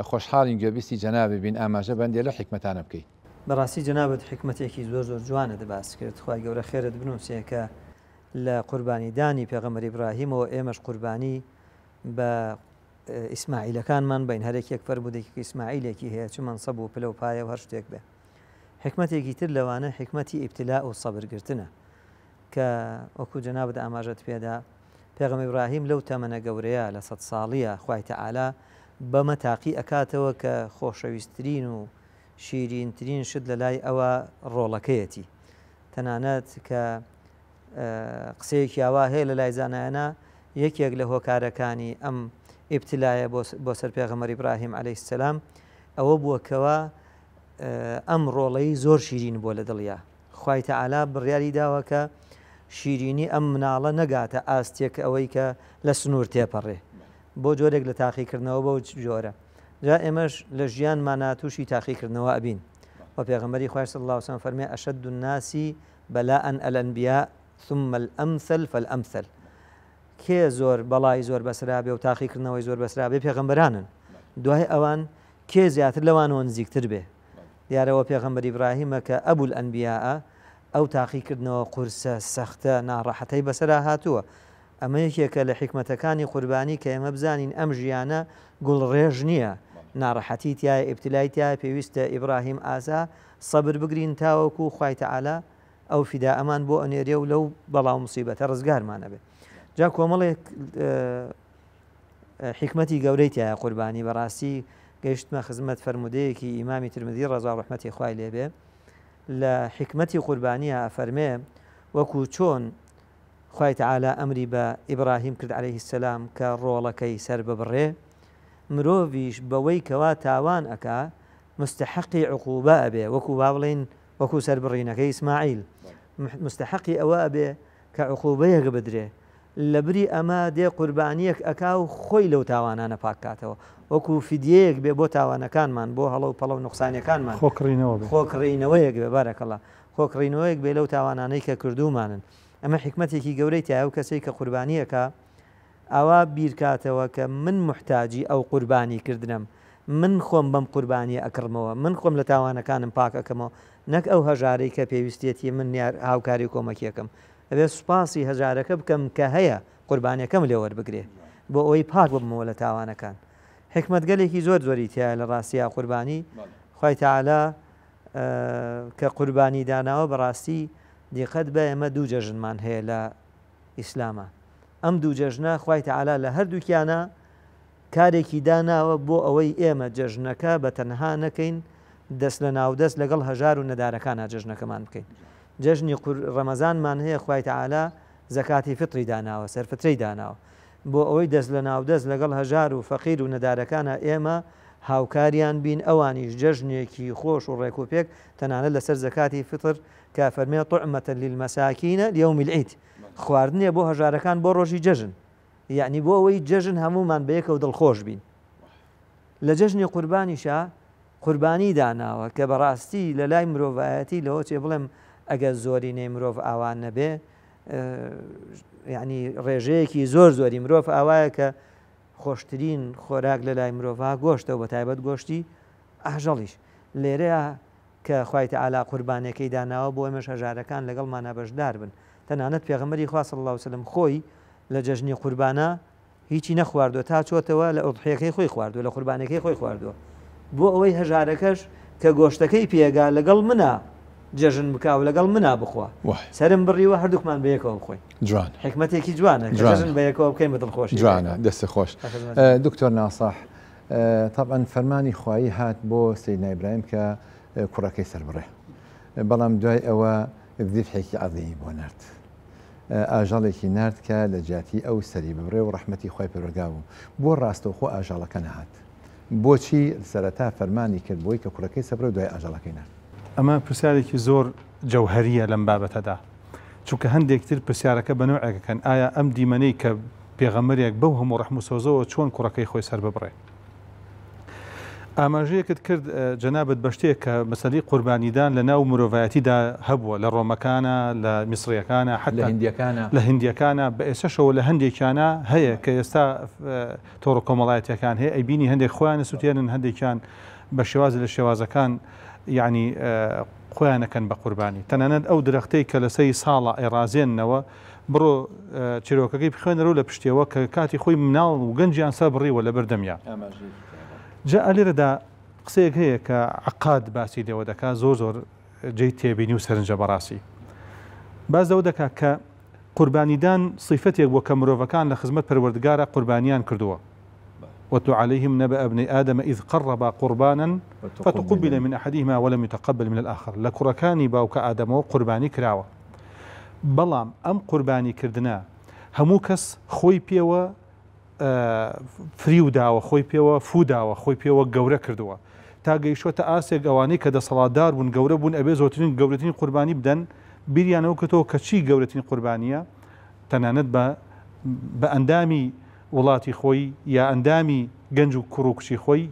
خۆشحاڵین گوێبیستی جەنابی بین ئاماژە بەندێ لە حکمتانە بکەیت بەڕاستی جەنابەت حکمتێکی زۆر جوانە دەباس کرد خی گەورە خێرت بنووسێکە لە قوربانیدانی پێغەمبەر ئیبراهیمەوە ئێمەش قوربانی بە ئیسماعیلەکانمان بین هەرێکێک فەرمودێکی ئیسماعیلێکی هەیە چ مەنسەب و پلە و پایە و هەر شتێک بێ حکمتێکی تر لەوانە حکمەتی ئیبتیلا و سەبرگرتنە کە وەکو جەنابەت ئاماژەت پێدا پێغەمبەر ئیبراهیم لەو تەمەنە گەورەیە لە 100 ساڵیە خوای تەعالا بەمە تاقی ئەکاتەوە کە خۆشەویستترین و شیرینترین شت لە لای ئەوە ڕۆڵەکەیەتی تەنانەت کە قسەیەکی ئاوا هەیە لە لای زانایانە یەکێک لە هۆکارەکانی ئەم ئیبتیلایە بۆ سەر پێغەمبەر ئیبراهیم عەلەیهی سەلام ئەوە بووەکەوە ئەم ڕۆڵەی زۆر شیرین بۆ لە دڵیا خوای تەعالا بڕیاری داوە کە شیرینی ئەم مناڵە نەگاتە ئاستێک ئەوەی کە لە سنوور تێپەڕێ بۆ جۆرێک لە تاقیکردنەوە بەو جۆرە جا ئێمەش لە ژیانمانە تووشی تاقیکردنەوە ئەبین و پێغەمبەری خوای صلی الله علیه و سلم فەرمێ ئەشەد الناس بەلاء الأنبیاء ثم الأمثل فالأمثل کێ زۆر بەڵای زۆر بەسرا بێ و تاقیکردنەوەی زۆر بەسرا بێ پێغەمبەرانن دوای ئەوان کێ زیاتر لەوانەوە نزیکتر بێ دیارەوە پێغەمبەر ئیبراهیمە کە ئەبول ئەنبیاء ئەو تاقیکردنەوە قورسە سەختە ناڕەحەتەی بەسەرا هاتووە ئەمە یەکێکە لە حکمەتەکانی قوربانی کە ئێمە بزانین ئەم ژیانە گوڵڕێژ نییە ناڕەحەتی تایە ئیبتیلای تایە پێویستە ئیبراهیم ئازا سەبر بگرین تاوەکو خوای تەعالا ئەو فیدا ئەمان بۆ ئەنێرێ و لەو بەڵاو مصیبەتە ڕزگارمانە بێ جا کۆمەڵێک حکمەتی گەورەی تایە قوربانی بەڕاستی گەیشتمە خزمەت فەرمودەیەکی ئیمامی ترمذی ڕەزا ڕەحمەتی خوای لێبێ لە حکمەتی قوربانیە ئەفەرمێ وەکو چۆن خوای تەعالا ئەمری بە ئیبراهیم کرد عەلەیهی السەلام کە ڕۆڵەکەی سەر ببڕێ مرۆڤیش بەوەی کەوا تاوان ئەکا مستحقی عقوبە ئەبێ وەکو با بڵێن وەکو سەربڕینەکەی ئیسماعیل مستحقی ئەوە ئەبێ کە عقوبەیەک بدرێ لە بری ئەمە دێ قوربانیەک ئەکا و خۆی لەو تاوانانە پاکاتەوە وەکو فیدیەیەک بێ بۆ تاوانەکانمان بۆ هەڵە و پەڵە و نوقسانیەکانمان خۆکڕینەوەیەک بێ بارەکەڵا خۆکڕینەوەیەک بێ لەو تاوانانەی کە کردومانن ئەمە حکمەتێکی گەورەی تایە و کەسێک کە قوربانیەکە ئەوە بیرکاتەوە کە من محتاجی ئەو قوربانی کردنم من خۆم بەم قوربانیە ئەکڕمەوە من خۆم لە تاوانەکانم پاک ئەەکەمەوە نەک ئەو هەژارەی کە پێویستێتی من هاوکاری کۆمەکیەکەم ئەبێ سوپاسی هەژارەکە بکەم کە هەیە قوربانیەکەم لێ وەربگرێ بۆ ئەوەی پاک ببمەوە لە تاوانەکان حکمەتگەلێکی زۆر زۆری تایە لە ڕاستیە قوربانی خوای تەعالا کە قوربانی داناوە بەڕاستی دیقەت بە ئێمە دوو جەژنمان هەیە لە ئیسلامە ئەم دوو جەژنە خوای تەعالا لە هەردووکیانە کارێکی داناوە بۆ ئەوەی ئێمە جەژنەکە بە تەنها نەکەین دەست لە ناودەست لەگەڵ هەژار و نەدارەکانە جەژنەکەمان بکەین جەژنی ڕەمەزانمان هەیە خوای تەعالا زەکاتی فطری داناوە سەرفترەی داناوە بۆ ئەوەی دەست لە ناودەست لەگەڵ هەژار و فەقیر و نەدارەکانە ئێمە هاوکاریان بین ئەوانیش جەژنێکی خۆش و ڕێکوپێک تەنانەت لەسەر زەکاتی فطر کە فەرمێ طعمەتە لیلمەساکینە لیەومی العید خواردنیە بۆ هەژارەکان بۆ ڕۆژی جەژن یعنی بۆ ئەوەی جەژن هەمومان بەیەکە و دڵخۆش بین لە جەژنی قوربانیشە قوربانی داناوە کە بەڕاستی لە لای مرۆڤایەتی لەوە چێ بڵێم ئەگەر زۆرینەی مرۆڤ ئاوان نەبێ یعنی ڕێژەیەکی زۆر زۆری مرۆڤ ئاوایە کە خۆشترین خۆراک لە لای مرۆڤ گۆشتەوە بە تایبەت گۆشتی ئاژەڵیش لێرەیە کە خوای تەعالا قوربانەکەی داناوە بۆ ئێمەش هەژارەکان لەگەڵمانە بەشدار بن تەنانەت پێغەمبەری خوا صلی الله علیه و سلم خۆی لە جەژنی قوربانە هیچی نەخواردووە تا چۆتەوە لە ئوضحیەکەی خۆی خواردووە لە قوربانەکەی خۆی خواردووە بۆ ئەوەی هەژارەکەش کە گۆشتەکەی پێگا لەگەڵ منە جەژن بکاو لەگەڵ منا بخوا سرم بڕیوە هەردووکمان بەیەکەوە بخۆین جوان حکمەتێکی جوانە جەژن بەیەکەوە بکەین بە دڵخۆشی جوانە دەستە خۆش دکتۆر ناصح طبعا فەرمانی خوایی هات بۆ سەیدنا ئیبراهیم کە کوڕەکەی سەر بڕێ بەڵام دوای ئەوە ذبحێکی عەظیمی بۆ نارد ئاژەڵێکی نارد کە لە جیاتی ئەو سەری ببڕێ و ڕەحمەتی خوای پەروەردگار بوو بۆ ڕاستەوخۆ ئاژەڵەکە نەهات بۆچی سەرەتا فەرمانی کرد بۆی کە کوڕەکەی سەر بڕێ و دوای ئاژەڵەکەی نارد ئەمە پرسیارێکی زۆر جەوهەریە لەم بابەتەدا چونکە هەندێکتر پرسیارەکە بە نوعێکەکەن ئایا ئەم دیمەنەی کە پێغەمبەرێک بەو هەموو ڕەحم و سۆزەوە چۆن کوڕەکەی خۆی سەر ببڕێ ئاماژەیەکت کرد جەنابەت بە شتێک کە مەسەلەی قوربانیدان لە ناو مرۆڤایەتیدا هەبووە لە ڕۆمەکانە لە میسریەکانە حتا لە هندیەکانە بە ئێسەشەوە لە هەندێکیانە هەیە کە ئێستا تۆڕە کۆمەڵایەتیەکان هەیە ئەیبینی هەندێک خۆیان سووتێنن هەندێکیان بە شێواز لە شێوازەکان یعنی خۆیانەکەن بە قوربانی تەنانەت ئەو درەختەی کە لە سەی ساڵە ئێڕازێننەوە بڕۆ چیرۆکەکەی بخوێنەرەوە لە پشتیەوە کە کاتی خۆی مناڵ و گەنجیان سا بڕیوە لە بەردەمیا جا ئەلێرەدا قسەیەک هەیە کە عقاد باسی لێوە دەکات زۆر زۆر جێی تێبینی و سەرنجە بەڕاستی باز ئەو دەکات کە قوربانیدان صیفەتێک بۆ کە مرۆڤەکان لە خزمەت پەروەردگارە قوربانیان کردووە واتل عليهم نبأ ابن آدم إذ قربا قربانا فتقبل من أحدهما ولم يتقبل من الآخر لكركاني باوك آدم وقرباني كراوة بلام أم قرباني كردنا همو كس خوي بيوا فریو داوە خۆی پێوە فوداوە خۆی پێوە گەورە کردووە تا گەیشتوتە ئاسێک ئەوانەی کە دەسەڵاتدار بوون گەورە بوون ئەبێ زۆرترین گەورەترین قوربانی بدەن بیریانەوە کەتەوە کە چی گەورەترین قوربانیە تەنانەت بە ئەندامی وڵاتی خۆی یا ئەندامی گەنج و کوڕ و کچی خۆی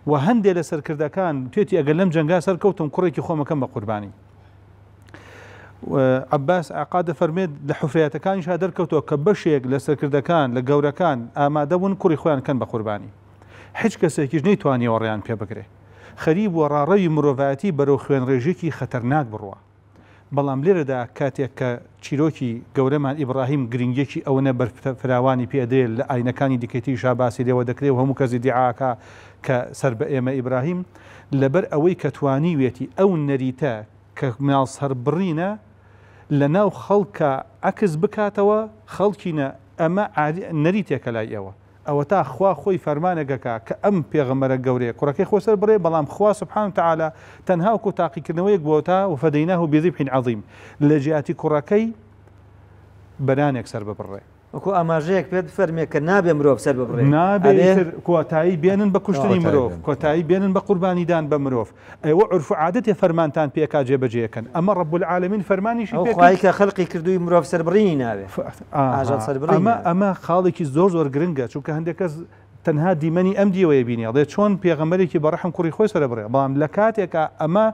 و هەندێک لە سەرکردەکان توێتی ئەگەر لەم جەنگا سەرکەوتم کوڕێکی خۆمەکەم بە قوربانی عباس عقاد فەرمێت لە حفرەتەکانیشا دەرکەوتەوە کە بەشێک لە سەرکردەکان لە گەورەکان ئامادە بوون کوڕی خۆیان کەن بە قوربانی هیچ کەسێکیش نەیتوانیەوە ڕێیان پێ بگرێ خەریب و ڕاڕەوی مرۆڤایەتی بەرەو خوێنڕێژێکی خەتەرناک بڕوە بەڵام لێرەدا کاتێک کە چیرۆکی گەورەمان ئیبراهیم گرنگێکی ئەوەنە بەرفراوانی پێدرێت لە ئاینەکانی دیکەتی شاباسی لێوە دەکرێت و هەموو کەسی دیعاکە کە سەر بە ئێمە ئیبراهیم لەبەر ئەوەی کە توانیوێتی ئەو نەریتە کە مناڵ سەر بڕینە لە ناو خەڵکە عکس بکاتەوە خەڵکینە ئەمە نەریتێکە لای ئێوە ئەوە تا خوا خۆی فەرمانێکەکە کە ئەم پێغەمبەرە گەورەیە کوڕەکەی خۆسەر بڕێ بەڵام خوا سبحانه وتعالى تەنها وەکو تاقیکردنەوەیەک بۆ تا وفەدەیناه بذبح عظیم لە جیاتی کوڕەکەی بەرانێک سەر ببڕێ وەکو ئاماژەیەک پێت فەرمێ کە نابێ مرۆڤ سەر ببڕێ نابێت کۆتایی بێنن بە کوشتنی مرۆڤ کۆتایی بێنن بە قوربانیدان بە مرۆڤ ئەوە عرف و عادەتێ فەرمانتان پێکا جێبەجێکەن ئەمە رب العالمین فەرمانیشی پێخوای کە خەڵقی کردووی مرۆڤ سەربڕینی نابێ ئەمە خاڵێکی زۆر گرنگە چونکە هەندێک کەس تەنها دیمەنی ئەم دیوەیە بینی ئەڵێ چۆن پێغەمبەرێکی بەڕەحم کوڕی خۆی سەر بڕێ بەڵام لە کاتێکە ئەمە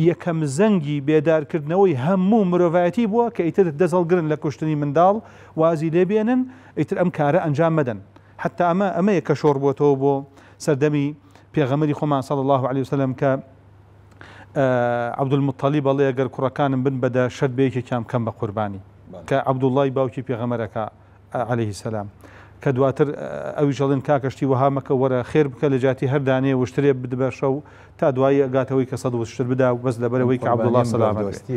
یەکەم زەنگی بێدارکردنەوەی هەموو مرۆڤایەتی بووە کە ئیتر دەزەڵگرن لە کوشتنی منداڵ وازی لێبێنن ئیتر ئەم کارە ئەنجام مەدەن حتا ئەمە یەکە شۆڕ بۆتەوە بۆ سەردەمی پێغەمبەری خۆمان صلی الله عليه وسلم کە عەبدولموطەلیب بەڵێ ئەگەر کوڕەکانم بن بەدە شەرت بەیەکێکیان کەم بە قوربانی کە عەبدوڵڵای باوکی پێغەمبەرەکە عليه السلام کە دواتر ئەویش دەڵێن کاکەشتی وەها مەکە وەرە خێر بکە لە جاتی هەردانێ وشترێ بدبەشە و تا دوایی ئەگاتەوەی کە سەد وشتر بدا و بەس لەبەرەوەی کە عەبدوڵڵا سەلامەت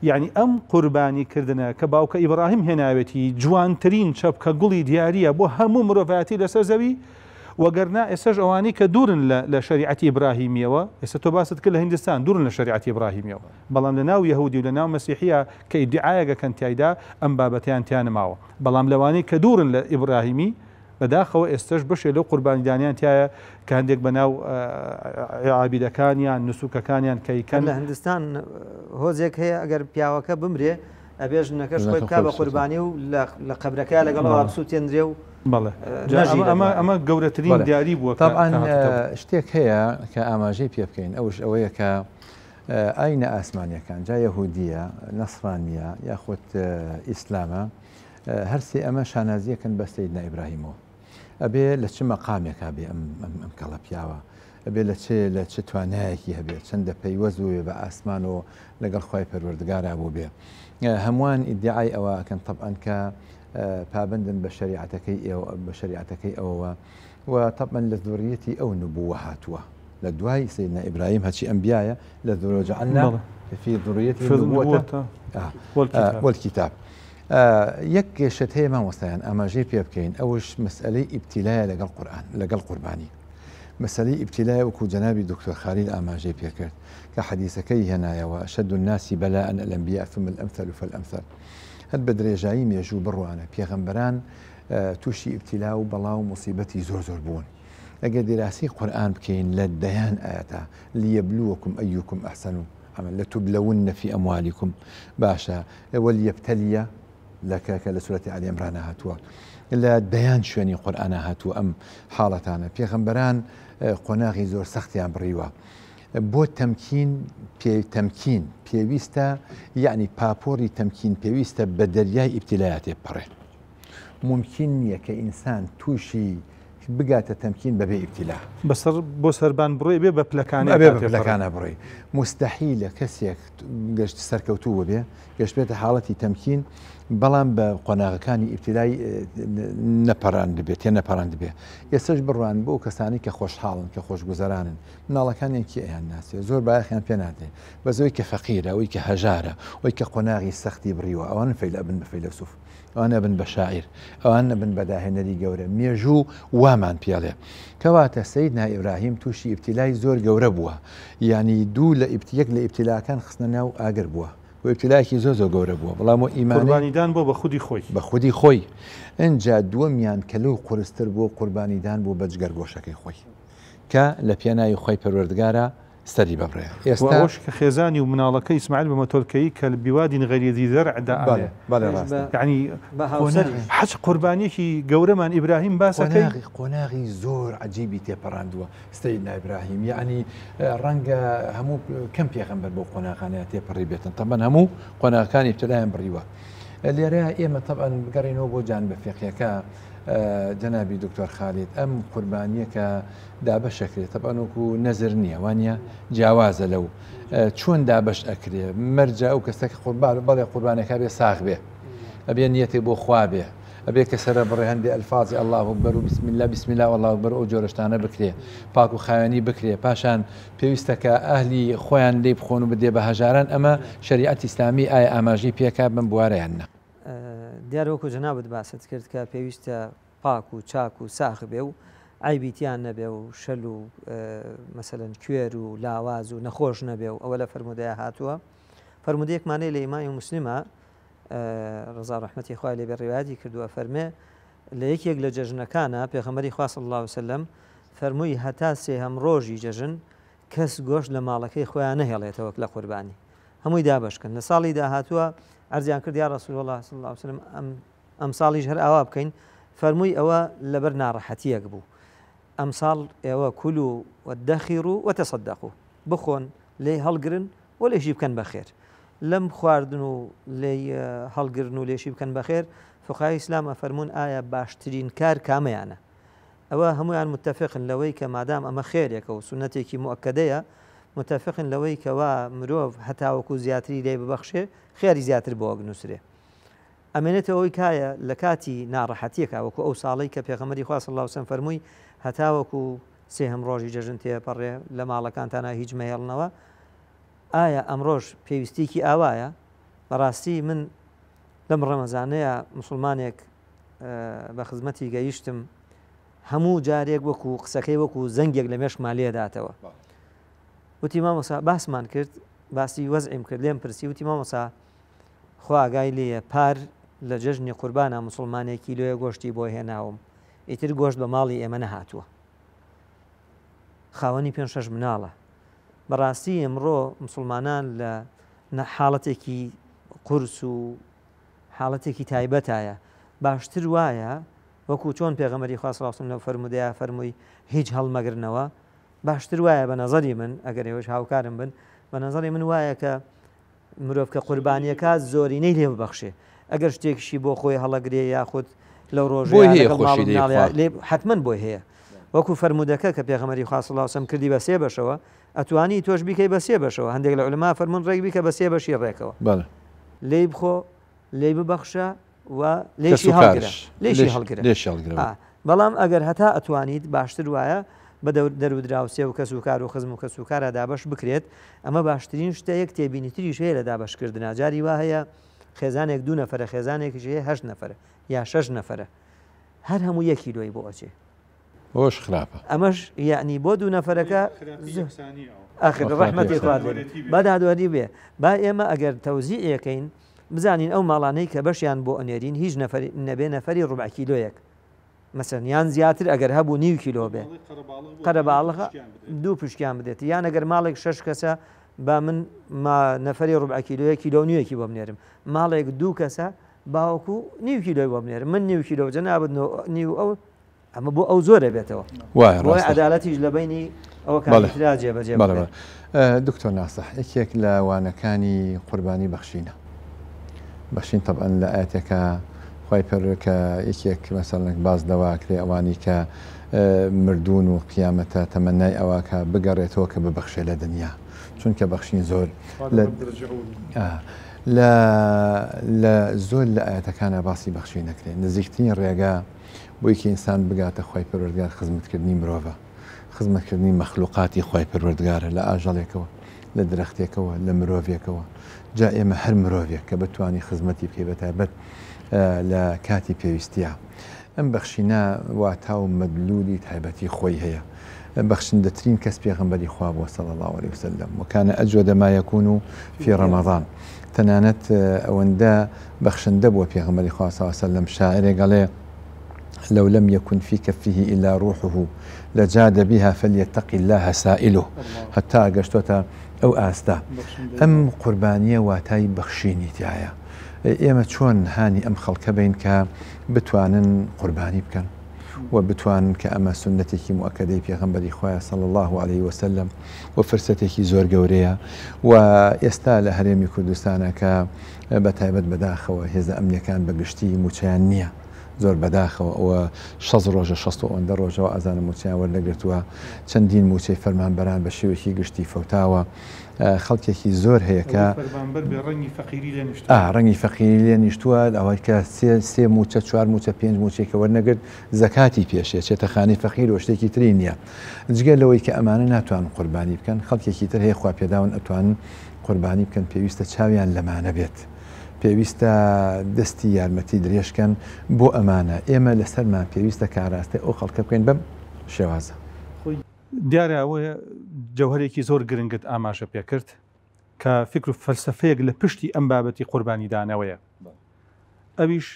یعنی ئەم قوربانیکردنە کە باوکە ئیبراهیم هێناوێتی جوانترین چەپکە گوڵی دیارە بۆ هەموو مرۆڤایەتی لەسەر زەوی وەگەرنا ئێستاش ئەوانەی کە دوورن لە شریعەتی ئیبراهیمیەوە ئێستا تۆ باست کرد لە هیندستان دوورن لە شریعەتی ئیبراهیمیەوە بەڵام لە ناو یەهودی و لە ناو مەسیحیە کە ئیدعایەکەن تایدا ئەم بابەتیان تیانەماوە بەڵام لەوانەی کە دوورن لە ئیبراهیمی بەداخەوە ئێستش بەشێ لەو قوربانیدانیان تایە کە هەندێک بەناو عابیدەکانیان نوسوکەکانیان کەیکەن لە هەندستان هۆزێک هەیە ئەگەر پیاوەکە بمرێ ئەبێ ژنەکەش خۆی بکا بە قوربانی و لە قەبرەکە لەگەڵەوە بسووتێنرێ و بەڵێ ئەمە گەورەترین دیاری بووە شتێک هەیە کە ئاماژەی پێ بکەین ئەوش ئەوەیە کە ئاینە ئاسمانیەکان جا یەهودیە نەسرانیە یاخود ئیسلامە هەرسێ ئەمە شانازیەکەن بە سەیدنا ئیبراهیمەوە ئەبێ لە چ مەقامێکا بێ ئەم کەڵە پیاوە ئەبێ لە چ توانایەکی هەبێت چەندە پەیوەز بێ بە ئاسمان و لەگەڵ خۆی پەروەردگارا بوو بێ هەمووان ئیدعای ئەوەکەن طبعاً کە پابندن بە شریعەتەکەی ئەوەوە و طبعاً لە ذوريەتی ئەو نبووە هاتووە لە دوای سەیدنا ئیبراهیم هەچی ئەنبیایە لە وجعلنا في ذريته النبوة والكتاب یەک گێشت هەیە مامۆستایان ئاماژەی پێ بکەین ئەوش مەسئلەی ئیبتیلایە لەگەڵ قوربانی مەسئلەی ئیبتیلایە وەکو جەنابی دکتۆر خالیل ئاماژەی پێکرد کە حەدیثەکەی هێنایەوە ئەشەد الناس بەلاء الأنبیاء ثم الأمثل فالأمثل هەر بە درێژایی مێژوو بڕوانە پێغەمبەران تووشی ئیبتیلا و بەڵاو موسیبەتی زۆر بوون ئەگەر دیراسی قورئان بکەین لە دەیان ئاەتە لیەبلووەکم ئەیوکم ئەحسەن لتبلون في أموالكم باشا وليبتلي لك لسورة آل عمران هاتوا لا ديان شوێنی قورئانە هاتووە ئەم حاڵەتانە پێغەمبەران قۆناغی زۆر سەختیان بڕیوە بۆ تەمکین پێویستە یعنی پاپۆری تەمکین پێویستە بە دەریای ئیبتیلایە تێبپەڕێ ممکن نییە کە ئینسان تووشی بگاتە تەمکین بەبێ ئیبتیلا بەسەر بۆ سەربان بڕێ بێ بە پلەکانە بڕێ مستحیلە کەسێک گەشت سەرکەوتوو بێ گەشت بێتە حاڵەتی تەمکین بەڵام بە قۆناغەکانی ئیبتیلای نەپەڕاند بێت تێ نەپەڕاند بێ ئێستش بڕوان بۆ کەسانی کە خۆشحاڵن کە خۆشگوزەرانن مناڵەکانێکی ئەیان ناسێ زۆر بایەخیان پێ نادێ بەزەوەی کە فەقیرە ئەوەی کە هەژارە ئەوەی کە قۆناغی سەختی بڕیوە ئەوان فەیلە بن بە فەیلسوف ئەوانە بن بە شاعیر ئەوانە بن بە داهێنەری گەورە مێژوو وامان پێڵێ کەواتە سەیدنا ئیبراهیم تووشی ئیبتیلای زۆر گەورە بووە یعنی یەک لە ئیبتیلاکان خستنە ناو ئاگر بووە و ئیبتیلایەکی زۆر گەورە بووە بەڵام ئیمانیدان بۆ بە خودی خۆی ئەجا دووەمیان کە لەو قورستر بۆ قوربانیدان بۆ بە جگەرگۆشەکەی خۆی کە لە پێناوی خۆی پەروەردگارە سەری ببڕێ ئێستاش کە خێزانی و مناڵەکەی ئیسماعیل بە مەتۆلکەی کە لە بیوادی غەیری زەرعدا یعنی حەج قوربانیەکی گەورەمان ئیبراهیم باسەکەی قۆناغی زۆر عەجیبی تێپەڕاندووە سەیدنا ئیبراهیم یعنی ڕەنگە هەموو کەم پێغەمبەر بۆ قۆناغانەیە تێپەڕی بێتن تەمەن هەموو قۆناغەکانی ئیبتیلایان بڕیوە لێرە ئێمە طبعاً بگەڕێنەوە بۆ جانبە فێقیەکە جەنابی دکتۆر خالید ئەم قوربانیە کە دابەشەکرێت تەبانوەکو نەزر نییە وانە جیاوازە لەو چۆن دابش ئەکرێ مەرجە ئەو کەسەکە بەڵێ قوربانەکە بێ ساغ بێ ئەبێ نیەتێ بۆ خوا بێ ئەبێ کە سەرە بڕێ هەندێک ئەلفاظی الله ئەکبەر و بسم الله بسم الله والله ئەکبەر ئەو جۆرەشتانە بکرێ پاک و خاوێنی بکرێ پاشان پێویستە کە ئەهلی خۆیان لێ بخۆن و بدێ بە هەژاران ئەمە شریعەتی ئیسلامی ئایا ئاماژەی پێکا بم بوارەیان نە دیارەوەکو جەنابەت باست کرد کە پێویستە پاک و چاک و ساخ بێ و عیبیتیان نەبێ و شەل و مەسەلەن کوێر و لاواز و نەخۆش نەبێ و ئەوە لە فەرمودەیە هاتووە فەرمودەیەکمانەی لە ئیمامی موسلیمە ڕزا ڕەحمەتی خوای لێبێ ڕێوایەتی کردووە فەرمێ لە یەکێک لە جەژنەکانە پێغەمبەری خوا صلی الله علیه وسلم فەرمووی هەتا سێهەم ڕۆژی جەژن کەس گۆشت لە ماڵەکەی خۆیان نەهێڵێتەوە لە قوربانی هەمووی دابشکن لە ساڵی داهاتووە عەرزیان کرد یا ڕەسوول الله صلی الله علیه وسلم ئەم ساڵیش هەر ئاوا بکەین فەرمووی ئەوە لەبەر ناڕەحەتیەک بوو ئەم ساڵ ئێوە کولوا وەدەخیروا وتەصەدەقوا بخۆن لێی هەڵگرن و لێشی بکەن بەخێر لەم خواردن و لێی هەڵگرن و لێشی بکەن بەخێر فقهای ئیسلام ئەفەرمون ئایا باشترین کار کامەیانە ئەوە هەمویان متفقن لەوەی کە مادام ئەمە خێرێکە و سونەتێکی مؤکدەیە متفقن لەوەی کەوا مرۆڤ هەتاوەکو زیاتری لێ ببەخشێ خێری زیاتر بۆ ئەگنووسرێ ئەمێنێتەوەی کایە لە کاتی ناڕەحەتیەکە وەکو ئەو ساڵی کە پێغەمبەری خوا صلی الله علیه وسلم فەرمووی هەتاوەکو سێهەم ڕۆژی جەژن تێپەڕێ لە ماڵەکانتانە هیچ مەهێڵنەوە ئایا ئەمڕۆژ پێویستێکی ئاوایە بەڕاستی من لەم ڕەمەزانەیە مسلمانێک بە خزمەتی گەیشتم هەموو جارێک وەکو قسەکەی وەکو زەنگێک لە مێشکما لێداتەوە وتی مامۆستا باسمان کرد باسی وەزعیم کرد لێم پرسی وتی مامۆستا خوا ئاگای لێیە پار لە جەژنی قوربانە مسلمانێکی کیلۆیە گۆشتی بۆ هێناوم ئیتر گۆشت بە ماڵی ئێمە نەهاتووە خاوەنی 5-6 مناڵە بەڕاستی ئەمڕۆ مسلمانان لە حاڵەتێکی قورس و حاڵەتێکی تایبەتایە باشتر وایە وەکو چۆن پێغەمبەری خوا صلی الله علیه و سلم لەو فەرمودەیە فەرمووی هیچ هەڵمەگرنەوە باشتر وایە بە نەزەری من ئەگەر ئێوەش هاوکارم بن بە نەزەری من وایە کە مرۆڤ کە قوربانیەکە زۆرینەی لێ ببەخشێ ئەگەر شتێکشی بۆ خۆی هەڵەگرێ یاخود لەو ڕۆژێ حتمما بۆی هەیە وەکو فەرمودەکە کە پێغەمبەری خوا صلی الله علیه و سلم کردی بە 3 بەشەوە ئەتوانی تۆش بیکەی بە 3 بەشەوە هەندێک لە عولەما فەرمون ڕێک بیکە بە 3 بەشی ڕێکەوە لێی بخۆ لێی ببەخشە و لێشی هەڵگرە بەڵام ئەگەر هەتا ئەتوانیت باشتر وایە بە دەرودراوسێ و کەس و کار و خزم و کەس و کارە دابش بکرێت ئەمە باشترین شتەیەک تێبینیتریش هەیە لە دابشکردنا جاری وا هەیە خێزانێک 2 نەفرە خێزانێکیش هەیە 8 نەفرە یا 6 نەفرە هەر هەموو 1 کیلۆی بۆ ئەچێ ئەوش خراپە ئەمەش یعنی بۆ 2 نەفرەکە ئاخر ڕەحمەتی خوا بەدادوەری بێ با ئێمە ئەگەر تەوزیعەکەین بزانین ئەو ماڵانەی کە بەشیان بۆ ئەنێرین هیچ نەبێ نەفەری ڕوبع کیلۆیەک مەسەن یان زیاتر ئەگەر هەبوو 0.5 کیلۆ بێ قەرەباڵغە 2 پشکیان بدێت یان ئەگەر ماڵێک 6 کەسە با من نەفەری ڕوبع کیلۆیە کیلۆ نیوەکی بۆ بنێرم ماڵێک 2 کەسە باوەکو 0.5 کیلۆی بۆ بنێرم من 0.5 کیلۆ جەنابەت نیو ئەو ئەمە بۆ ئەو زۆرە بێتەوە وای عەدالەتیش لە بینی ئەوە کاترا جێبەجێ دکتۆر ناسح یەکێک لە وانەکانی قوربانی بەخشینە بەخشین طبعا لە ئاەتێکە خی پەرکە یەکێک مەسەڵێک باز دەواکرێ ئەوانی کە مردون و قیامەتە تەمەنای ئەوەکە بگەڕێتەوە کە ببەخشێ لە دنیا چونکە بەخشین زۆر لە زۆر لە ئاەتەکانە باسی بەخشی نەکرێن نزیکترین ڕێگا بۆیکە ئینسان بگاتە خی پەروەردگار خزمەتکردنی مرۆڤە خزمەتکردنی مەخلوقاتی خی پەروەردگارە لە ئاژەڵێکەوە لە درەختێکەوە لە مرۆڤێکەوە جا ئێمە هەر مرۆڤێک کە بتوانانی خزمەتی بکەی بەتایبەت لە کاتی پێویستیە ئەم بەخشینە واتا و مەدلولی تایبەتی خۆی هەیە بەخشندەترین کەس پێغەمبەری خوا بووە صلی الله عليه وسلم وكان أجود ما يكون في رمضان تەنانەت ئەوەندە بەخشندە بووە پێغەمبەری خوا صلی الله عليه وسلم شاعرێک گەڵێ لو لم يكن في كفه إلا روحه لجاد بها فليتق الله سائله حتى قشتوتا أو آستا أم قربانية واتاي بخشيني تايا ئێمە چۆن هانی ئەم خەڵکە بین کە بتوانن قوربانی بکەن و بتوانن کە ئەمە سنەتێکی مؤکدەی پێغەمبەری خوایە صلی الله عليه وسلم و فرسەتێکی زۆر گەورەیە و ئێستا لە هەرێمی کوردستانە کە بەتایبەت بەداخەوە هێزە ئەمنیەکان بەگشتی موچیان نییە زۆر بەداخەوە ئەوە 6 ڕۆژە 6 ئەوەندە ڕۆژەوە ئازانە موچیان وەرنەگرتووە چەندین موچەی فەرمانبەران بە شێوەیەکی گشتی فەوتاوە خەڵکێکی زۆر هەیە کە ڕەنگی فەقیری لێ نیشتووە ئەوەی کە سێ موچە 4 موچە 5 موچێکە وەرنەگرت زەکاتی پێشێ چێتە خانی فەقیر و شتێکی تری نییە جگە لەوەی کە ئەمانە ناتوان قوربانی بکەن خەڵکێکی تر هەیە خوا پێداون ئەتوانن قوربانی بکەن پێویستە چاویان لەمانە بێت پێویستە دەستی یارمەتی درێژکەن بۆ ئەمانە ئێمە لەسەرمان پێویستە کاراستە ئەو خەڵکە بکەین بەم شێوازە دیارە ئەوەیە جەوهرێکی زۆر گرنگت ئاماژە پێکرد کە فکر و فەلسەفەیەک لە پشتی ئەم بابەتی قوربانیدانەوەیە ئەویش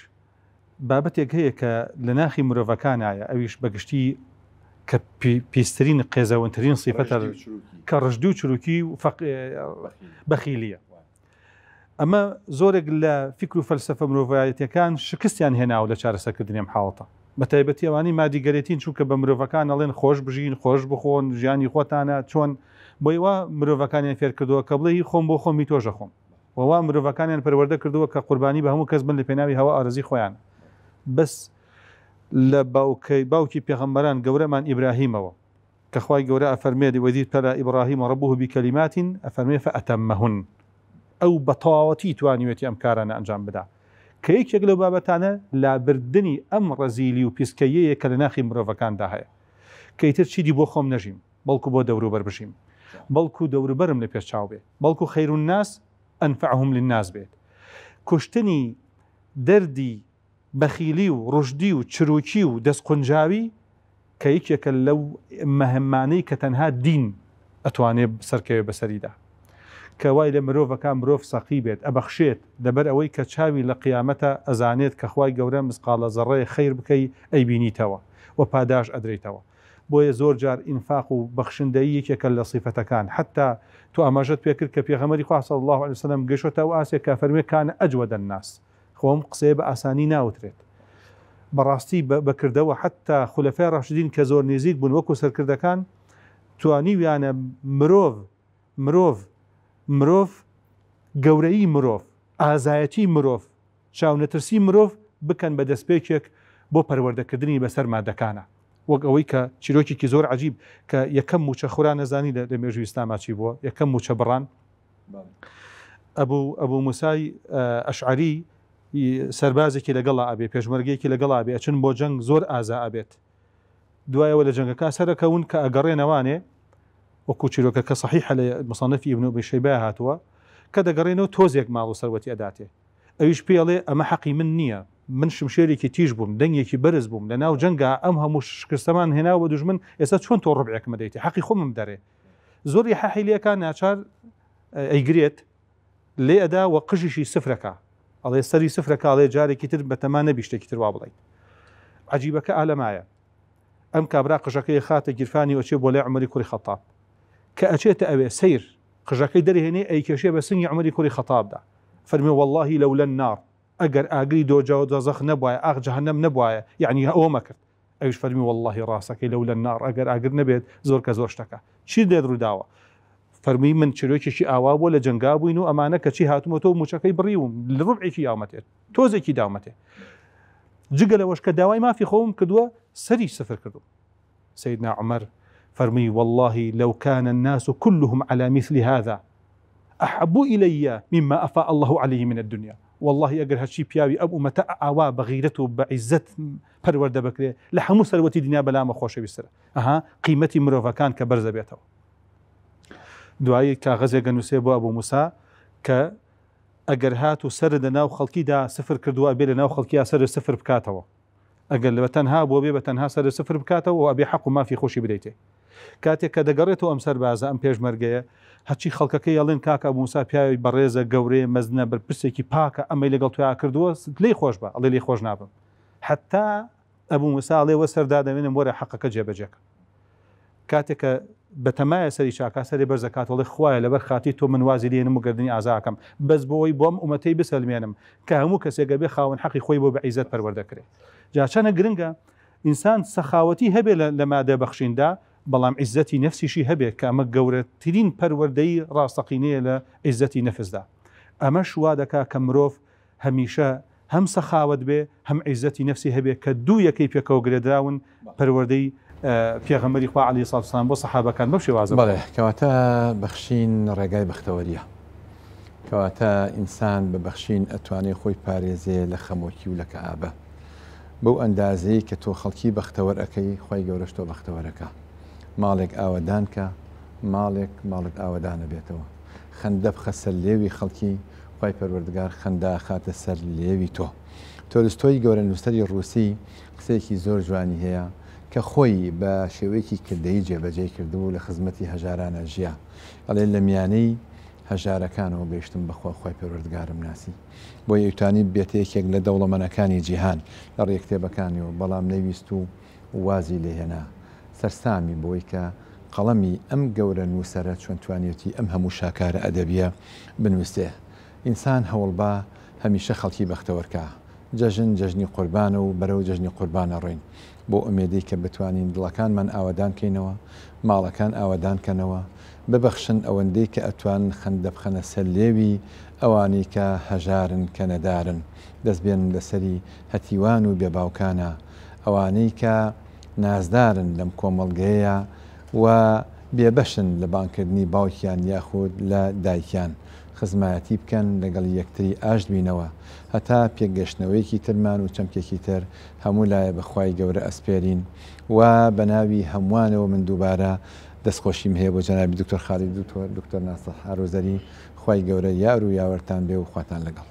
بابەتێک هەیە کە لە ناخی مرۆڤەکانایە ئەویش بەگشتی کە پێسترین قێزەوەترین سیفەتە کە ڕژدوو چروکی و بەخیلیە ئەمە زۆرێک لە فکر و فەلسەفە مرۆڤایەتیەکان شکستیان هێناوە لە چارەسەرکردنی حاڵەتە بە تایبەتی ئەوانی مادیگەرێتین چونکە بە مرۆڤەکان ئەڵێن خۆش بژین خۆش بخۆن ژیانی خۆتانە چۆن بۆی وا مرۆڤەکانیان فێر کردووە کە بڵێ خۆم بۆ خۆمی تۆژە خۆم وەوا مرۆڤەکانیان پەروەردە کردووە کە قوربانی بە هەموو کەس بن لە پێناوی هەوا ئارەزی خۆیان بەس لە باوکی پێغەمبەران گەورەمان ئیبراهیمەوە کە خوای گەورە ئەفەرمێ وەذید پەلا ئیبراهیم ڕەبوه بکەلیمات ئەفەرمێ فەئەتەمەهن ئەو بەتەواوەتی توانیوێتی ئەم کارانە ئەنجام بدا کە یەکێک لەو بابەتانە لابردنی ئەم ڕەزیلی و پیسکەیەیە کە لە ناخی مرۆڤەکاندا هەیە کەیتر چیدی بۆ خۆم نەژیم بەڵکو بۆ دەوروبەر بژیم بەڵکو دەوروبەرم لە پێشچاو بێت بەڵکو خەیر الناس ئەنفعهم للناس بێت کوشتنی دەردی بەخیلی و ڕژدی و چروکی و دەستقونجاوی کە یەکێکە لەو مەهمانەی کە تەنها دین ئەتوانێت سەرکەوێ بەسەریدا کە وای لە مرۆڤەکان مرۆڤ سەقی بێت ئەبەخشێت دەبەر ئەوەی کە چاوی لە قیامەتە ئەزانێت کە خوای گەورە مسقالە زەڕێ خەیر بکەی ئەیبینیتەوە و پاداش ئەدرێتەوە بۆیە زۆر جار ئینفاق و بەخشندەی یەکێکە لە سیفەتەکان حتا تو ئاماژەت پێکرد کە پێغەمبەری خوا صلی الله علیه وسلم گەیشتە ئەو ئاسێ کە فەرمێ کان ئەجوەد الناس خۆم قسەیە بە ئاسانی ناوترێت بەڕاستی بەکردەوە حتا خولەفای ڕاشدین کە زۆر نزیک بوون وەکو سەرکردەکان توانیویانە مرۆڤ گەورەی مرۆڤ ئازایەتی مرۆڤ چاونەترسی مرۆڤ بکەن بە دەستپێکێک بۆ پەروەردەکردنی بەسەر مادەکانە وەک ئەوەی کە چیرۆکێکی زۆر عجیب کە یەکەم موچە خورا نەزانی لە مێژووی ئیسلاما چی بووە یەکەم موچە بڕان ئەبوو موسای ئەشعەری سەربازێکی لەگەڵا ئەبێ پێشمەرگەیەکی لەگەڵا ئەبێ ئەچن بۆ جەنگ زۆر ئازا ئەبێت دوایەوە لە جەنگەکە سەرەکەون کە ئەگەڕێنەوانێ وەکو چیرۆکە کە صحیحە لە مصنفی ابن أبي شيبة هاتووە کە دەگەڕێنەوە تۆزێک ماڵ و سەروەتی ئەداتێ ئەویش پێڵێ ئەمە حەقی من نییە من شمشێرێکی تیژ بووم دەنگێکی بەرز بووم لە ناو جەنگا ئەم هەموو شکستەمان هێناوە بە دوژمن ئێستا چۆن تۆ ڕبعێکمە دەیتێ حەقی خۆمم دەرێ زۆری حەحیلەکان ناچار ئەیگرێت لێ ئەدا وە قژیشی سفرەکە ئەڵێ سەری سفرەکەڵێ جارێکی تر بەتەمان نەبی شتێکی تر وا بڵێیت عەجیبەکە ئالەمایە ئەم کابرا قژەکەی خاتە گیرفانی وەچێ بۆ لای عومەری کوڕی خەتاب کە ئەچێتە ئەوێ سیر قژەکەی دەرهێنێ ئەیکێشێ بە سنگی عومەری کوڕی خەتابدا فەرمێ واللهی لەولە النار ئەگەر ئاگری دۆجا و دۆزەخ نەبوایە ئاغ جەهەنەم نەبوایە یعنی ئەوەمە کرد ئەویش فەرمی واللهی ڕاستەکەی لەولە النار ئەگەر ئاگر نەبێت زۆر کە زۆر شتەکە چی دێت ڕووداوە فەرمی من چیرۆکێکی ئاوا بۆ لە جەنگا بووین و ئەمانە کە چی هاتوومەتەوە موچەکەی بڕیوم لە ڕوبعێکی یاومەتێت تۆزێکی داومەتێ جگە لەوەش کە داوای مافی خۆم کردووە سەری سفر کردو سيدنا عمر فرمي والله لو كان الناس كلهم على مثل هذا أحب إلي مما أفاء الله عليه من الدنيا والله أجر هالشي بياوي أبو متى أعوا بغيرته بعزة پرورده بكري لحمو سروتي دنيا بلا ما خوش بيسر قيمتي مروفا كان كبرز بيته دعاي كغزي جنوسي أبو موسى ك أجر هاتو سرد ناو خلقي دا سفر كردوا أبي ناو خلقي سر سفر بكاتوا أجل بتنها بو أبي بتنها سر سفر بكاتوا وأبي حق ما في خوشي بديته کاتێک کە دەگەڕێتەوە ئەم سەربازە ئەم پێشمەرگەیە هەچی خەڵکەکەی ئەڵێن کاکە ئەبوو موسا پیاوی بەڕێزە گەورەی مەزنە بەرپرسێکی پاکە ئەمەی لەگەڵ تویا کردووە لێی خۆش بە ئەڵێ لێی خۆش نابم حتا ئەبوو موسا ئەڵێوە سەردا دەمێنم وەرە حەقەکە جێبەجێکە کاتێک کە بەتەمایە سەری چاکا سەری بەرزەکات وڵێ خوایە لەبەر خاتی تۆ من وازی لێنم و گردنی ئازاکەم بەس بۆەوەی بۆم ئومەتەی بسەلمێنم کە هەموو کەسێک بێ خاوەن حەقی خۆی بۆ بە عیزەت پەروەردەکرێ جا چەنە گرنگە ئینسان سەخاوەتی هەبێ لە مادە بەخشیندا بەڵام عیزەتی نەفسیشی هەبێت کە ئەمە گەورەترین پەروەردەی ڕاستەقینەیە لە عیزەتی نەفسدا ئەمە شوا دەکا کە مرۆڤ هەمیشە هەم سەخاوت بێ هەم عیزەتی نفسی هەبێ کە دوو یەکەی پێکەوە گرێدراون پەروەردەی پێغەمبەری خوا عەلەیهی سەڵاتو وەسەلام بۆ سەحابەکان بەو شێوازە. بەڵێ کەواتە بەخشین ڕێگای بەختەوەریە، کەواتە ئینسان بە بەخشین ئەتوانێت خۆی پارێزێ لە خەمۆکی و لە کەئابە. بەو ئەندازەی کە تۆ خەڵکی بەختەوەر ئەەکەی خۆی گەورەش تۆ بەختەوەرەکە. ماڵێک ئاوەدان کە ماڵێک ئاوەدانە بێتەوە. خەندە بخە سەر لێوی خەڵکی، خی پەروەردگار خەندا خاتە سەر لێوی تۆ. تۆلستۆی گەورە نووسەری ڕووسی قسەیەکی زۆر جوانی هەیە کە خۆی بە شێوەیەکی کردەی جێبەجێ کردو لە خزمەتی هەژارانە ژیا. ئەڵێ لە میانەی هەژارەکانەوە بێشتم بەخوا خی پەروەردگارم ناسی، بۆ یەکتوانی بێتەیەکێک لە دەوڵەمەنەکانی جیهان لە ڕێکتێبەکانیەوە، بەڵام نەویست و وازی لێهێنا سەرسامی بۆی کە قەڵەمی ئەم گەورە نووسەرە چۆن توانێتی ئەم هەموو شاکارە ئەدەبیە بنووسێ. ئینسان هەوڵبا هەمیشە خەڵکی بەختەوەرکە، جەژنی قوربانە و بەرەو جەژنی قوربانە ڕۆین بۆ ئومێدەی کە بتوانین دڵەکانمان ئاوەدان کەینەوە، ماڵەکان ئاوەدان کەنەوە، ببەخشن ئەوەندەی کە ئەتوان خەندە بخەنە سەر لێوی ئەوانی کە هەژارن کە نەدارن، دەست بێنن لەسەری هەتیوان و بێباوکانە، ئەوانەی کە نازدارن لەم کۆمەڵگەیە و بێبەشن لە بانکردنی باوکیان یاخود لە دایکیان، خزمایەتی بکەن لەگەڵ یەکتری ئاشت بینەوە، هەتا پێگەشتنەوەیەکی ترمان و چەمکێکی تر هەموو لایە بەخوای گەورە ئەسپێرین و بە ناوی هەمووانەوە من دووبارە دەستخۆشیم هەیە بۆ جەنابی دکتۆر خالید دکتۆر ناسح ئارۆزەری، خوای گەورە یار و یاوەرتان بێ و خواتان لەگەڵ.